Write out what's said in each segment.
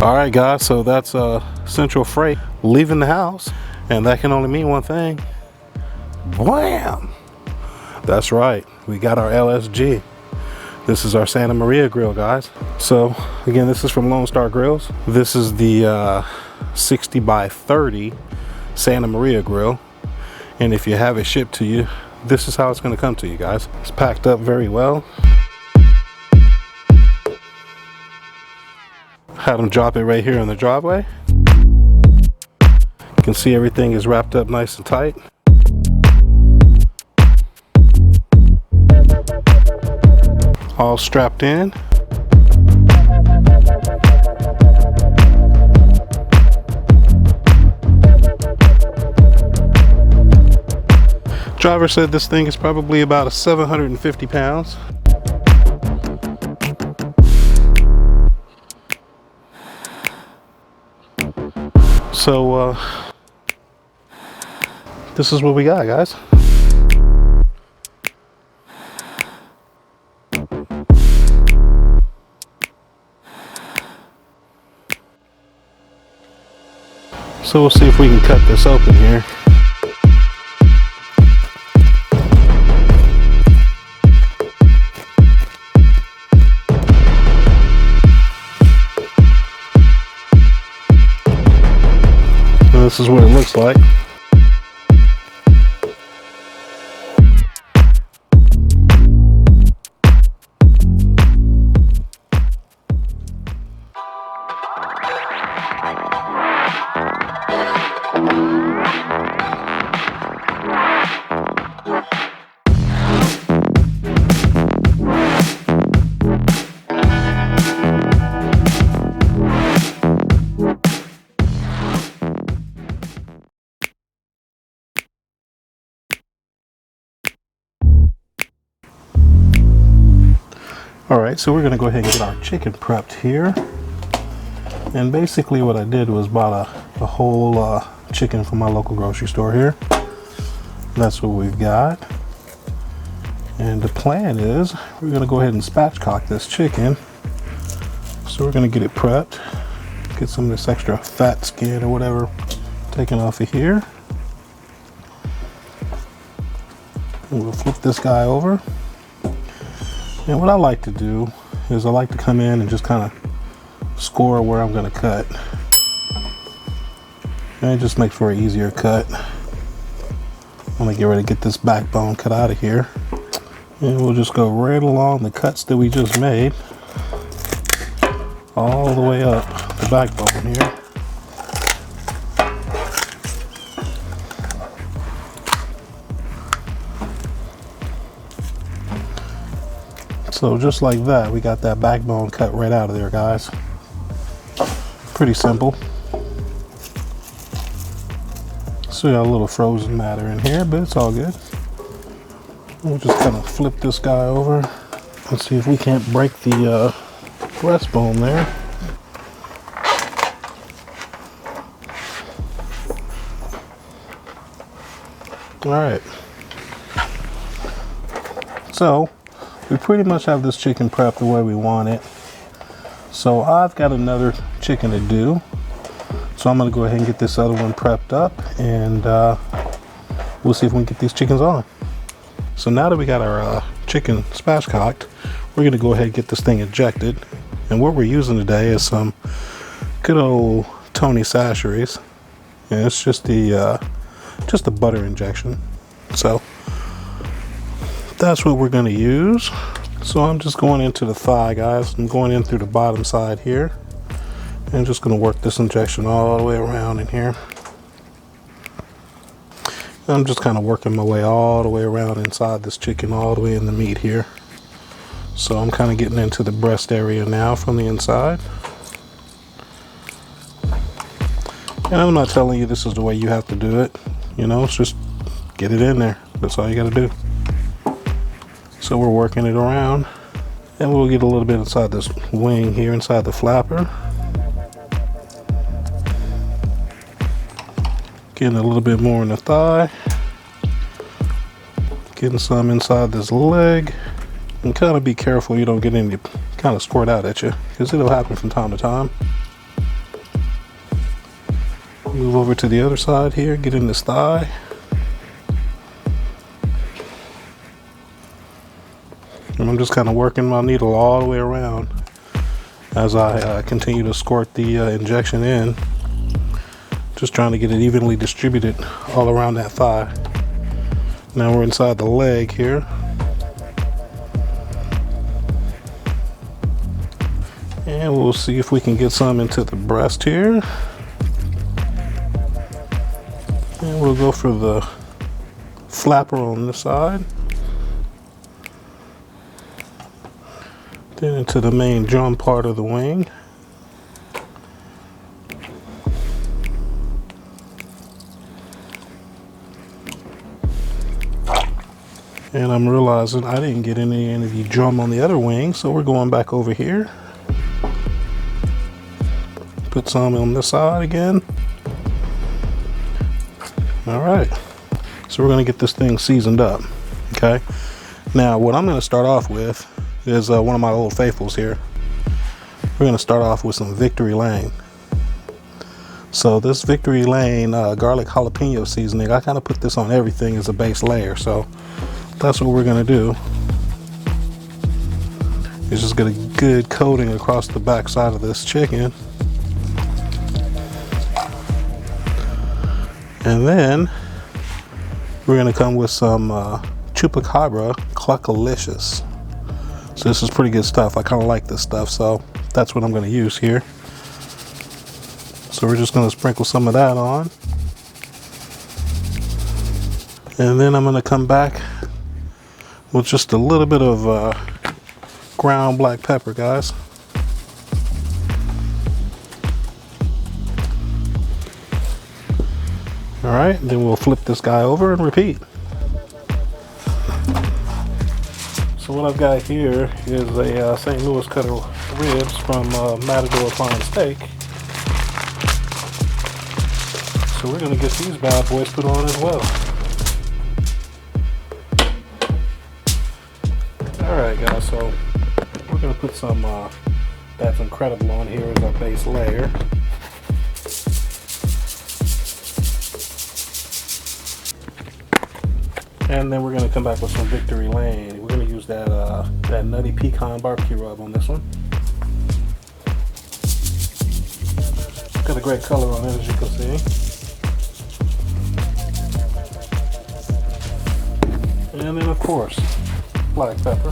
All right, guys, so that's Central Freight leaving the house, and that can only mean one thing. Wham! That's right, we got our LSG. This is our Santa Maria grill, guys. So again, this is from Lonestar Grillz. This is the 60 by 30 Santa Maria grill, and if you have it shipped to you, this is how it's going to come to you, guys. It's packed up very well. Had them drop it right here in the driveway. You can see everything is wrapped up nice and tight. All strapped in. Driver said this thing is probably about 750 pounds. So this is what we got, guys. So we'll see if we can cut this open here. And this is what it looks like. Alright, so we're going to go ahead and get our chicken prepped here. And basically what I did was bought a whole chicken from my local grocery store here. That's what we've got. And the plan is we're going to go ahead and spatchcock this chicken. So we're going to get it prepped. Get some of this extra fat skin or whatever taken off of here. And we'll flip this guy over. And what I like to do is I like to come in and just kind of score where I'm going to cut. And it just makes for an easier cut. I'm going to get ready to get this backbone cut out of here. And we'll just go right along the cuts that we just made. All the way up the backbone here. So just like that, we got that backbone cut right out of there, guys. Pretty simple. So got a little frozen matter in here, but it's all good. We'll just kind of flip this guy over and see if we can't break the breastbone there. All right. So we pretty much have this chicken prepped the way we want it. So I've got another chicken to do. So I'm going to go ahead and get this other one prepped up, and we'll see if we can get these chickens on. So now that we got our chicken spatchcocked, we're going to go ahead and get this thing ejected. And what we're using today is some good old Tony Chachere's, and it's just the butter injection. So that's what we're going to use. So I'm just going into the thigh, guys. I'm going in through the bottom side here, and just going to work this injection all the way around in here. I'm just kind of working my way all the way around inside this chicken, all the way in the meat here. So I'm kind of getting into the breast area now from the inside. And I'm not telling you this is the way you have to do it. You know, it's just get it in there. That's all you got to do. So we're working it around, and we'll get a little bit inside this wing here, inside the flapper. Getting a little bit more in the thigh. Getting some inside this leg. And kind of be careful you don't get any kind of squirt out at you, because it'll happen from time to time. Move over to the other side here, get in this thigh. And I'm just kind of working my needle all the way around as I continue to squirt the injection in. Just trying to get it evenly distributed all around that thigh. Now we're inside the leg here. And we'll see if we can get some into the breast here. And we'll go for the flapper on this side. Then into the main drum part of the wing. And I'm realizing I didn't get any of the drum on the other wing, so we're going back over here. Put some on this side again. All right, so we're gonna get this thing seasoned up, okay? Now, what I'm gonna start off with is one of my old faithfuls here. We're gonna start off with some Victory Lane. So this Victory Lane garlic jalapeno seasoning, I kind of put this on everything as a base layer, so that's what we're gonna do. It's just get a good coating across the back side of this chicken. And then we're gonna come with some Chupacabra Cluckalicious. So this is pretty good stuff. I kind of like this stuff, so that's what I'm gonna use here. So we're just gonna sprinkle some of that on. And then I'm gonna come back with just a little bit of ground black pepper, guys. All right, then we'll flip this guy over and repeat. So what I've got here is a St. Louis cut of ribs from Matador Prime Steak. So we're gonna get these bad boys put on as well. All right, guys, so we're gonna put some That's Incredible on here as our base layer. And then we're gonna come back with some Victory Lane. We're gonna use that that nutty pecan barbecue rub on this one. Got a great color on it, as you can see. And then, of course, black pepper.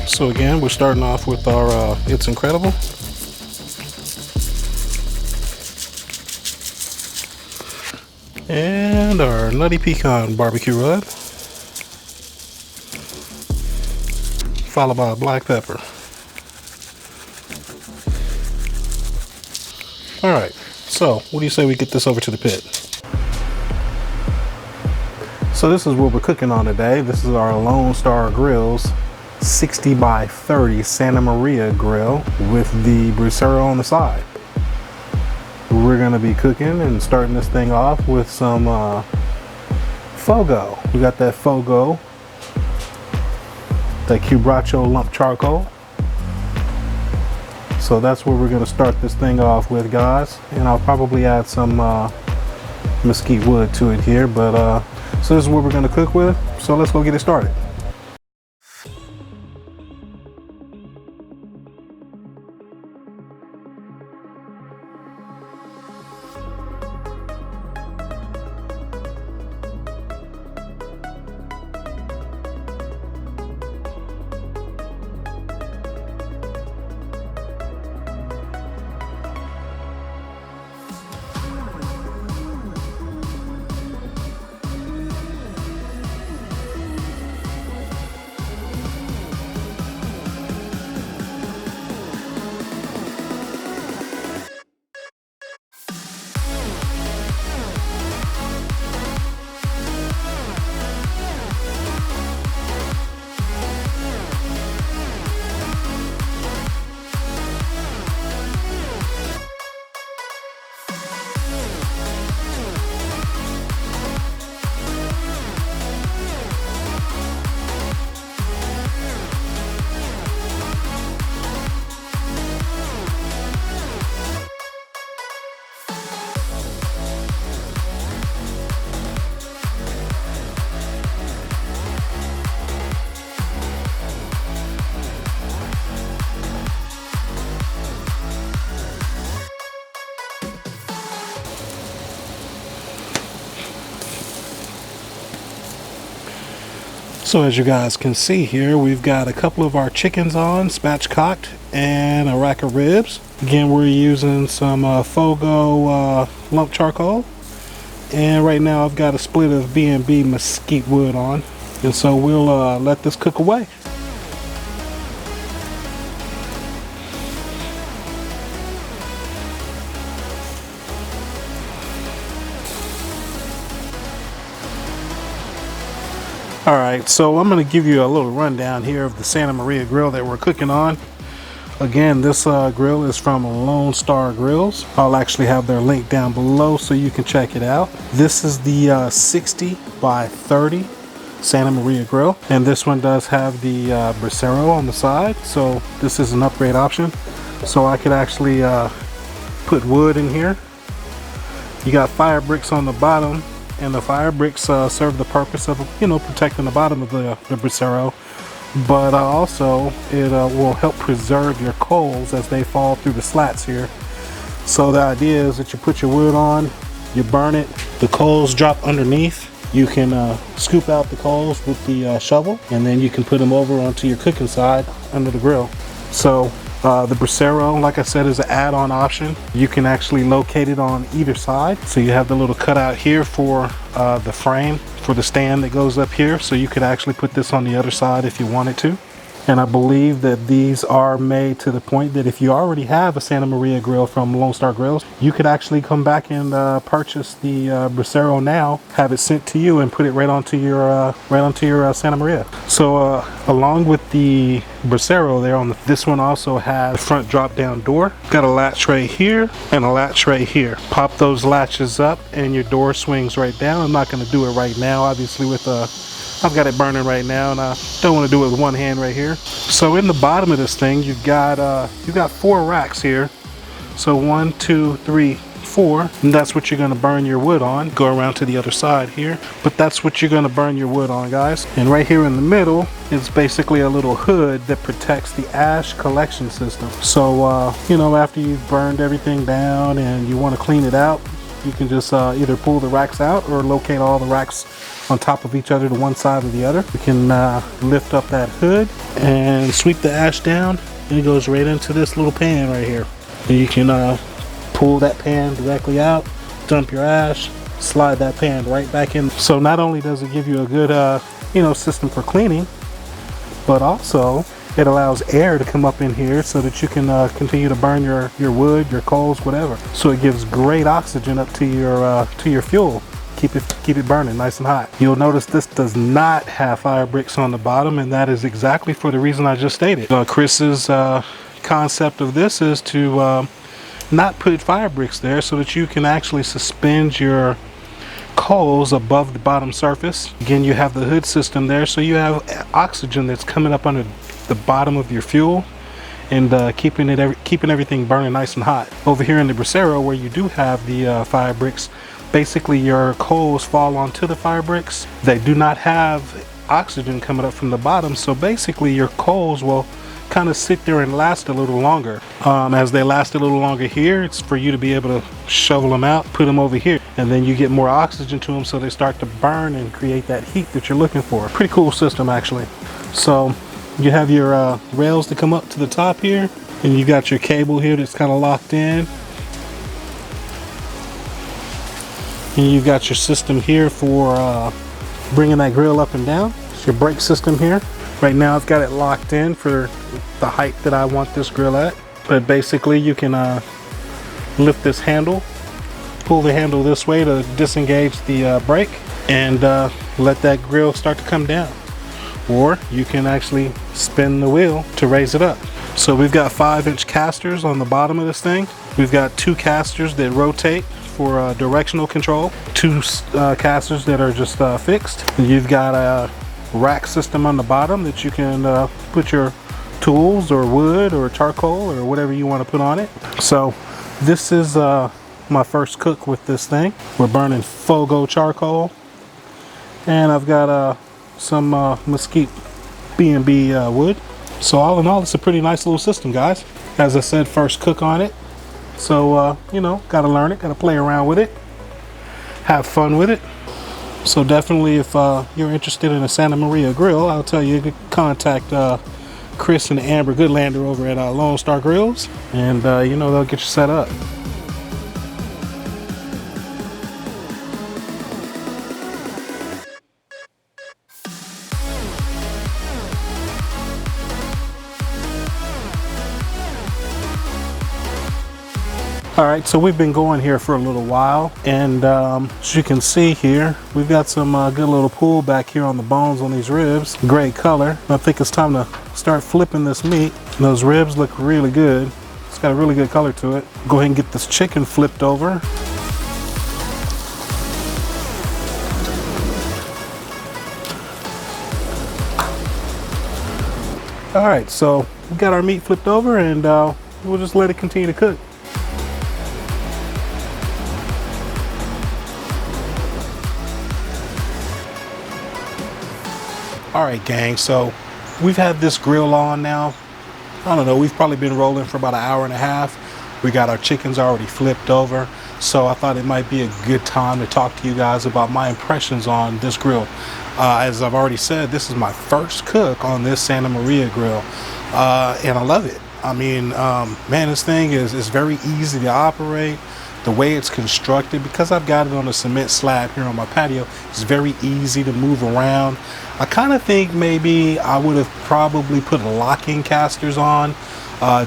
So again, we're starting off with our It's Incredible. And our nutty pecan barbecue rub. Followed by black pepper. Alright, so what do you say we get this over to the pit? So this is what we're cooking on today. This is our Lonestar Grillz 60 by 30 Santa Maria grill with the Brucero on the side. We're gonna be cooking and starting this thing off with some Fogo. We got that Fogo, that Cubracho lump charcoal. So that's where we're gonna start this thing off with, guys. And I'll probably add some mesquite wood to it here, but so this is what we're gonna cook with. So let's go get it started. So as you guys can see here, we've got a couple of our chickens on, spatchcocked, and a rack of ribs. Again, we're using some Fogo lump charcoal. And right now I've got a split of B&B mesquite wood on. And so we'll let this cook away. Alright, so I'm going to give you a little rundown here of the Santa Maria grill that we're cooking on. Again, this grill is from Lonestar Grillz. I'll actually have their link down below so you can check it out. This is the 60 by 30 Santa Maria grill, and this one does have the bracero on the side, so this is an upgrade option. So I could actually put wood in here. You got fire bricks on the bottom, and the fire bricks serve the purpose of, you know, protecting the bottom of the bracero, but also it will help preserve your coals as they fall through the slats here. So the idea is that you put your wood on, you burn it, the coals drop underneath. You can scoop out the coals with the shovel, and then you can put them over onto your cooking side under the grill. So the bracero, like I said, is an add-on option. You can actually locate it on either side. So you have the little cutout here for the frame for the stand that goes up here. So you could actually put this on the other side if you wanted to. And I believe that these are made to the point that if you already have a Santa Maria grill from Lonestar Grillz, you could actually come back and purchase the bracero now, have it sent to you, and put it right onto your Santa Maria. So along with the bracero there, this one also has a front drop down door. Got a latch right here and a latch right here. Pop those latches up and your door swings right down. I'm not going to do it right now, obviously, with I've got it burning right now, and I don't want to do it with one hand right here. So in the bottom of this thing, you've got 4 racks here. So 1, 2, 3, 4, and that's what you're going to burn your wood on. Go around to the other side here, but that's what you're going to burn your wood on, guys. And right here in the middle is basically a little hood that protects the ash collection system. So you know, after you've burned everything down and you want to clean it out, you can just either pull the racks out or locate all the racks on top of each other to one side or the other. You can lift up that hood and sweep the ash down, and it goes right into this little pan right here. And you can pull that pan directly out, dump your ash, slide that pan right back in. So not only does it give you a good you know, system for cleaning, but also it allows air to come up in here so that you can continue to burn your wood, your coals, whatever. So it gives great oxygen up to your fuel. Keep it burning nice and hot. You'll notice this does not have fire bricks on the bottom, and that is exactly for the reason I just stated. Chris's concept of this is to not put fire bricks there so that you can actually suspend your coals above the bottom surface. Again, you have the hood system there, so you have oxygen that's coming up under the bottom of your fuel and keeping everything burning nice and hot. Over here in the bracero, where you do have the fire bricks, basically your coals fall onto the fire bricks. They do not have oxygen coming up from the bottom, so basically your coals will kind of sit there and last a little longer. As they last a little longer here, it's for you to be able to shovel them out, put them over here, and then you get more oxygen to them so they start to burn and create that heat that you're looking for. Pretty cool system, actually. So you have your rails that come up to the top here, and you got your cable here that's kind of locked in. And you've got your system here for bringing that grill up and down. It's your brake system here. Right now I've got it locked in for the height that I want this grill at. But basically you can lift this handle, pull the handle this way to disengage the brake, and let that grill start to come down. Or you can actually spin the wheel to raise it up. So we've got 5-inch casters on the bottom of this thing. We've got 2 casters that rotate for directional control, 2 casters that are just fixed. And you've got a rack system on the bottom that you can put your tools or wood or charcoal or whatever you want to put on it. So this is my first cook with this thing. We're burning Fogo charcoal, and I've got some mesquite B&B wood. So all in all, it's a pretty nice little system, guys. As I said, first cook on it. So, you know, gotta learn it, gotta play around with it, have fun with it. So definitely, if you're interested in a Santa Maria grill, I'll tell you to contact Chris and Amber Goodlander over at Lonestar Grillz, and you know, they'll get you set up. All right, so we've been going here for a little while, and as you can see here, we've got some good little pull back here on the bones on these ribs. Great color. I think it's time to start flipping this meat. Those ribs look really good. It's got a really good color to it. Go ahead and get this chicken flipped over. All right, so we got our meat flipped over, and we'll just let it continue to cook. All right, gang, so we've had this grill on now. I don't know, we've probably been rolling for about an hour and a half. We got our chickens already flipped over, so I thought it might be a good time to talk to you guys about my impressions on this grill. As I've already said, this is my first cook on this Santa Maria grill, and I love it. I mean, man, this thing is very easy to operate. The way it's constructed, because I've got it on a cement slab here on my patio, it's very easy to move around. I kind of think maybe I would have probably put locking casters on,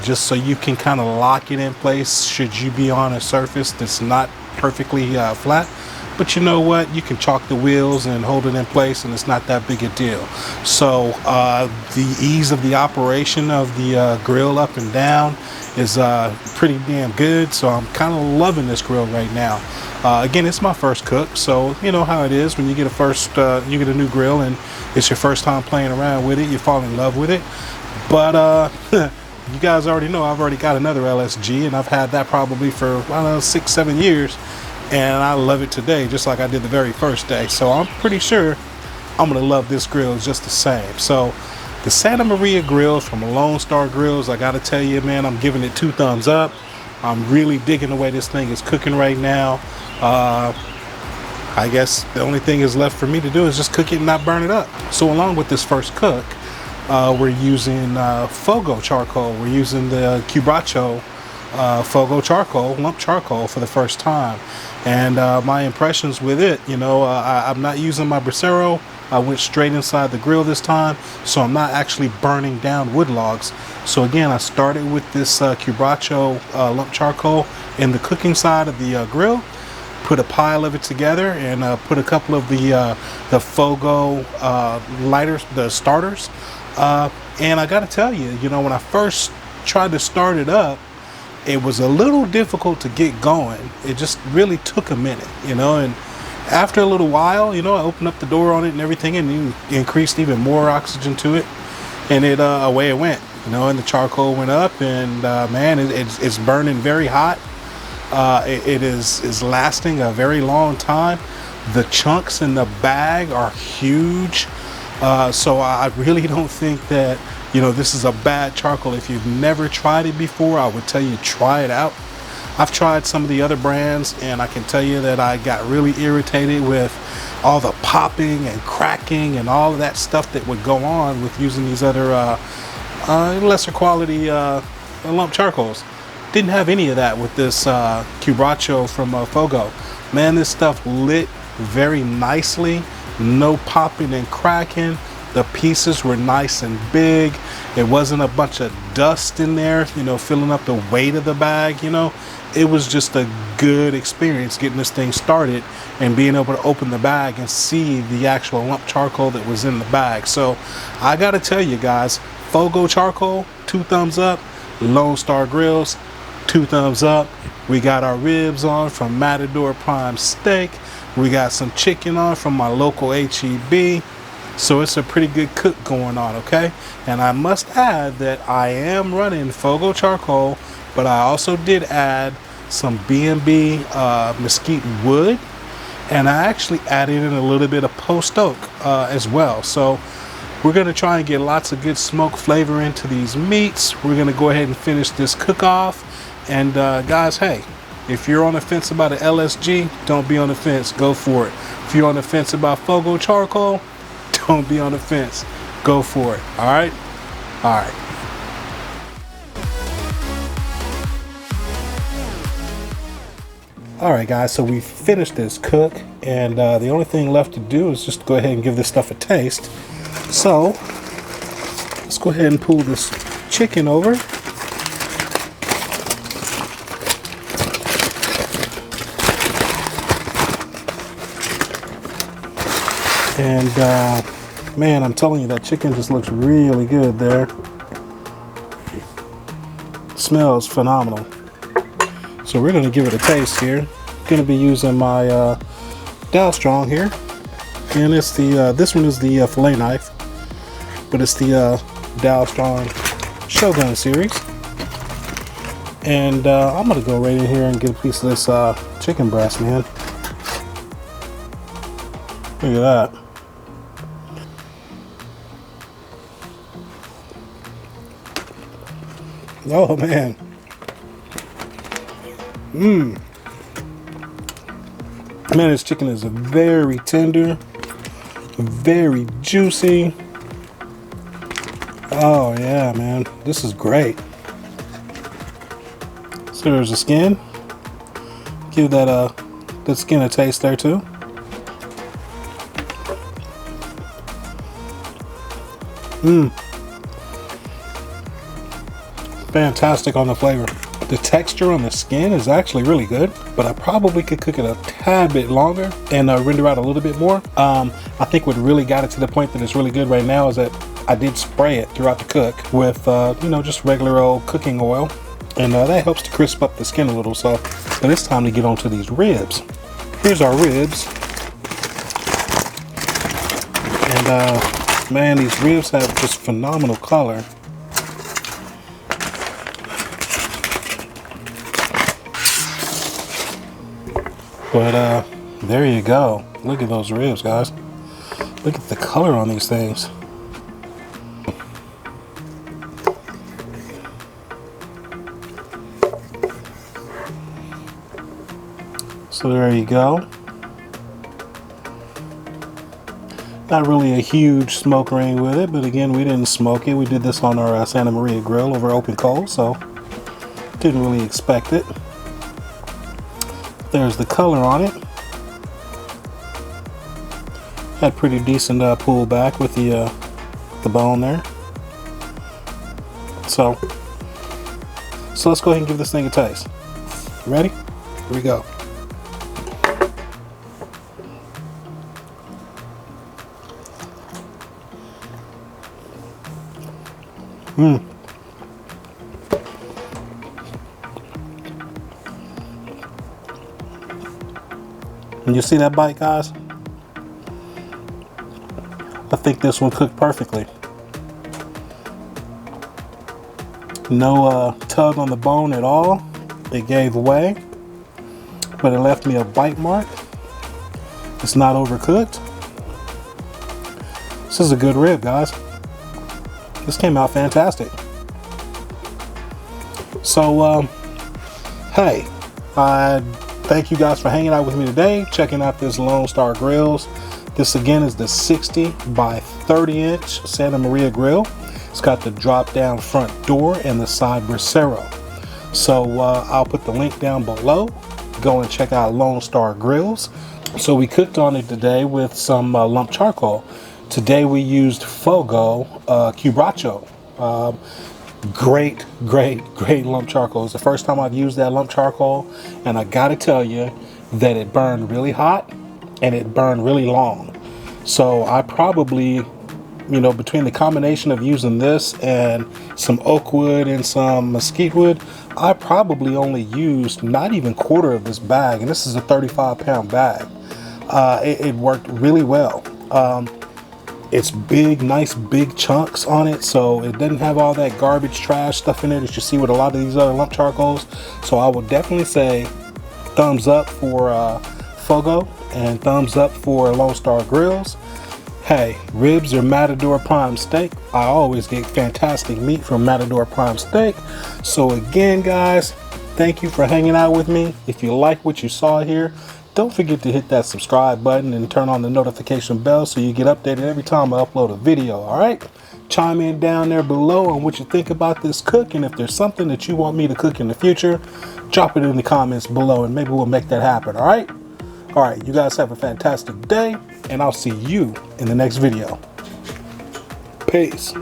just so you can kind of lock it in place should you be on a surface that's not perfectly flat. But you know what? You can chalk the wheels and hold it in place, and it's not that big a deal. So the ease of the operation of the grill up and down is pretty damn good. So I'm kind of loving this grill right now. Again, it's my first cook, so you know how it is when you get you get a new grill and it's your first time playing around with it. You fall in love with it. But you guys already know I've already got another LSG, and I've had that probably for, I don't know, 6-7 years. And I love it today, just like I did the very first day. So I'm pretty sure I'm gonna love this grill just the same. So the Santa Maria grill from Lonestar Grillz, I gotta tell you, man, I'm giving it 2 thumbs up. I'm really digging the way this thing is cooking right now. I guess the only thing is left for me to do is just cook it and not burn it up. So along with this first cook, we're using Fogo charcoal. We're using the Quebracho Fogo charcoal, lump charcoal, for the first time. And my impressions with it, you know, I'm not using my bracero. I went straight inside the grill this time, so I'm not actually burning down wood logs. So again, I started with this Quebracho lump charcoal in the cooking side of the grill, put a pile of it together, and put a couple of the Fogo lighters, the starters. And I gotta tell you, you know, when I first tried to start it up, it was a little difficult to get going. It just really took a minute, you know, and after a little while, you know, I opened up the door on it and everything, and increased even more oxygen to it, and it away it went, you know, and the charcoal went up, and man, it's burning very hot. It is lasting a very long time. The chunks in the bag are huge, so I really don't think that, you know, this is a bad charcoal. If you've never tried it before, I would tell you try it out. I've tried some of the other brands, and I can tell you that I got really irritated with all the popping and cracking and all of that stuff that would go on with using these other lesser quality lump charcoals. Didn't have any of that with this Quebracho from Fogo. Man, this stuff lit very nicely. No popping and cracking. The pieces were nice and big. It wasn't a bunch of dust in there, you know, filling up the weight of the bag, you know. It was just a good experience getting this thing started and being able to open the bag and see the actual lump charcoal that was in the bag. So I gotta tell you guys, Fogo charcoal, 2 thumbs up. Lonestar Grillz, 2 thumbs up. We got our ribs on from Matador Prime Steak. We got some chicken on from my local HEB. So it's a pretty good cook going on, okay? And I must add that I am running Fogo charcoal, but I also did add some B&B mesquite wood, and I actually added in a little bit of post oak as well. So we're gonna try and get lots of good smoke flavor into these meats. We're gonna go ahead and finish this cook off. And guys, hey, If you're on the fence about an LSG, don't be on the fence. Go for it. If you're on the fence about Fogo charcoal, don't be on the fence. Go for it. All right? All right. All right, guys, so we finished this cook, and the only thing left to do is just go ahead and give this stuff a taste. So let's go ahead and pull this chicken over. And man, I'm telling you, that chicken just looks really good there. Smells phenomenal. So we're going to give it a taste here. I'm going to be using my Dawgfatha here, and it's the this one is the fillet knife, but it's the Dawgfatha Shogun series. And I'm going to go right in here and get a piece of this chicken breast, man. Look at that. Oh man. Man, this chicken is very tender, very juicy. Oh yeah, man, this is great. So there's the skin. Give that the skin a taste there too. Fantastic on the flavor. The texture on the skin is actually really good, but I probably could cook it a tad bit longer and render out a little bit more. I think what really got it to the point that it's really good right now is that I did spray it throughout the cook with, you know, just regular old cooking oil, and that helps to crisp up the skin a little. So, but it's time to get onto these ribs. Here's our ribs, and man, these ribs have just phenomenal color. But there you go. Look at those ribs, guys. Look at the color on these things. So there you go. Not really a huge smoke ring with it, but again, we didn't smoke it. We did this on our Santa Maria grill over open coal, so didn't really expect it. There's the color on it. Had pretty decent pull back with the bone there. So let's go ahead and give this thing a taste. Ready? Here we go. And you see that bite, guys? I think this one cooked perfectly. No tug on the bone at all. It gave way, but it left me a bite mark. It's not overcooked. This is a good rib, guys. This came out fantastic. So, hey, thank you guys for hanging out with me today, checking out this Lonestar Grillz. This again is the 60 by 30 inch Santa Maria grill. It's got the drop down front door and the side bracero. So I'll put the link down below. Go and check out Lonestar Grillz. So we cooked on it today with some lump charcoal. Today we used Fogo Quebracho. Great lump charcoal. It's the first time I've used that lump charcoal, and I gotta tell you that it burned really hot and it burned really long. So I probably, you know, between the combination of using this and some oak wood and some mesquite wood, I probably only used not even quarter of this bag, and this is a 35-pound bag. It worked really well. It's big, nice big chunks on it, so it doesn't have all that garbage trash stuff in it that you see with a lot of these other lump charcoals. So I would definitely say thumbs up for Fogo and thumbs up for Lonestar Grillz. Hey, ribs or Matador Prime Steak. I always get fantastic meat from Matador Prime Steak. So again, guys, Thank you for hanging out with me. If you like what you saw here, don't forget to hit that subscribe button and turn on the notification bell so you get updated every time I upload a video, all right? Chime in down there below on what you think about this cook, and if there's something that you want me to cook in the future, drop it in the comments below and maybe we'll make that happen, all right? All right, you guys have a fantastic day, and I'll see you in the next video. Peace.